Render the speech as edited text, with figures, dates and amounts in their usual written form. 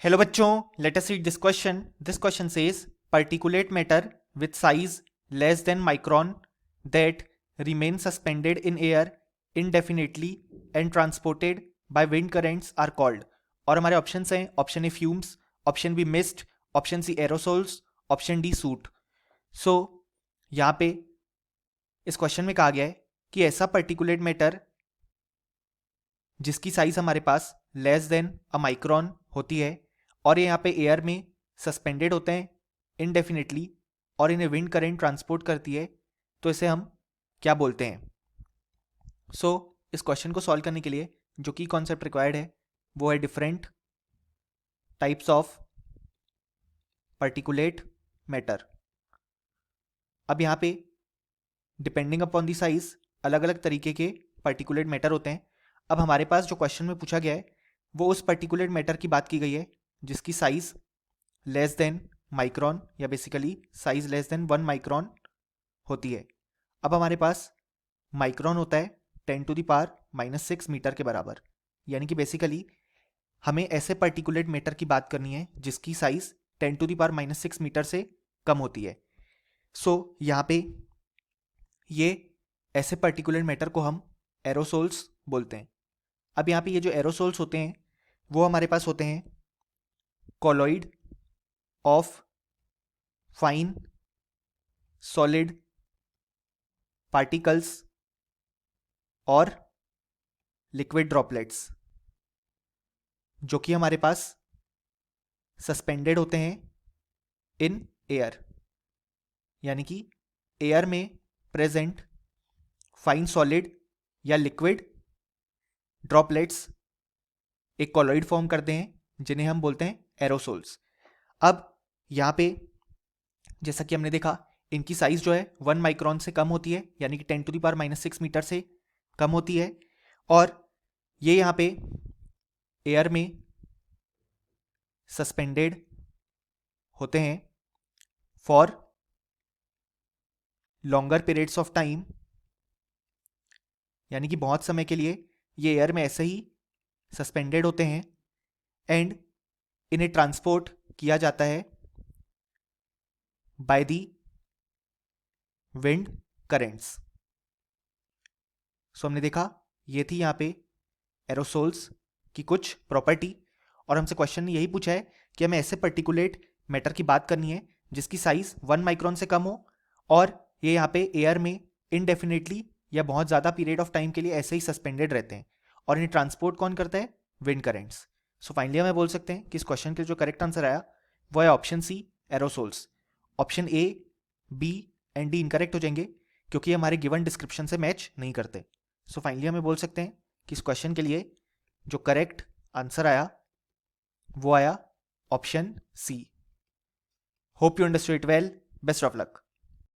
Hello बच्चों, let us read this question. This question says particulate matter with size less than micron that remain suspended in air indefinitely and transported by wind currents are called. और हमारे options हैं option A fumes, option B mist, option C aerosols, option D soot. So यहाँ पे इस question में कहा गया है कि ऐसा पर्टिकुलेट मैटर जिसकी साइज हमारे पास लेस देन अ माइक्रोन होती है और ये यहाँ पे एयर में सस्पेंडेड होते हैं इनडेफिनेटली और इन्हें विंड करंट ट्रांसपोर्ट करती है, तो इसे हम क्या बोलते हैं. सो इस क्वेश्चन को सॉल्व करने के लिए जो की कॉन्सेप्ट रिक्वायर्ड है वो है different types of particulate matter. अब यहाँ पे डिपेंडिंग अपॉन दी साइज अलग अलग तरीके के पर्टिकुलेट मैटर होते हैं. अब हमारे पास जो क्वेश्चन में पूछा गया है वो उस पर्टिकुलेट मैटर की बात की गई है जिसकी साइज लेस देन माइक्रोन या basically size less than 1 micron होती है. अब हमारे पास माइक्रोन होता है 10⁻⁻⁶ मीटर के बराबर, यानी कि बेसिकली हमें ऐसे पर्टिकुलेट मैटर की बात करनी है जिसकी साइज 10⁻⁻⁶ मीटर से कम होती है. सो यहाँ पे ये ऐसे पर्टिकुलर मैटर को हम एरोसोल्स बोलते हैं. अब यहाँ पे ये जो एरोसोल्स होते हैं वो हमारे पास होते हैं colloid of fine solid particles और लिक्विड ड्रॉपलेट्स, जो कि हमारे पास सस्पेंडेड होते हैं इन एयर, यानी कि एयर में प्रेजेंट फाइन सॉलिड या लिक्विड ड्रॉपलेट्स एक कॉलॉइड फॉर्म करते हैं जिन्हें हम बोलते हैं एरोसोल्स. अब यहाँ पे जैसा कि हमने देखा इनकी साइज जो है 1 माइक्रोन से कम होती है, यानी कि 10⁻⁻⁶ मीटर से कम होती है, और ये यहाँ पे एयर में सस्पेंडेड होते हैं for longer periods of time, यानी कि बहुत समय के लिए ये एयर में ऐसे ही सस्पेंडेड होते हैं एंड इन्हें ट्रांसपोर्ट किया जाता है बाय दी विंड करेंट्स. सो हमने देखा ये थी यहाँ पे एरोसोल्स की कुछ प्रॉपर्टी, और हमसे क्वेश्चन ने यही पूछा है कि हमें ऐसे पर्टिकुलेट मैटर की बात करनी है जिसकी साइज 1 माइक्रोन से कम हो और ये यहाँ पे एयर में इनडेफिनेटली या बहुत ज़्यादा पीरियड ऑफ टाइम के लिए ऐसे ही सस्पेंडेड रहते हैं, और इन्हें ट्रांसपोर्ट कौन करता है? Wind currents. सो फाइनली हमें बोल सकते हैं कि इस क्वेश्चन के जो करेक्ट आंसर आया वो है option C aerosols. Option A, B and D incorrect हो जाएंगे क्योंकि हमारे गिवन डिस्क्रिप्शन से मैच नहीं करते. सो फाइनली हमें बोल सकते हैं कि इस क्वेश्चन के लिए जो करेक्ट आंसर आया वो आया option C. Hope you understood it well. Best of luck.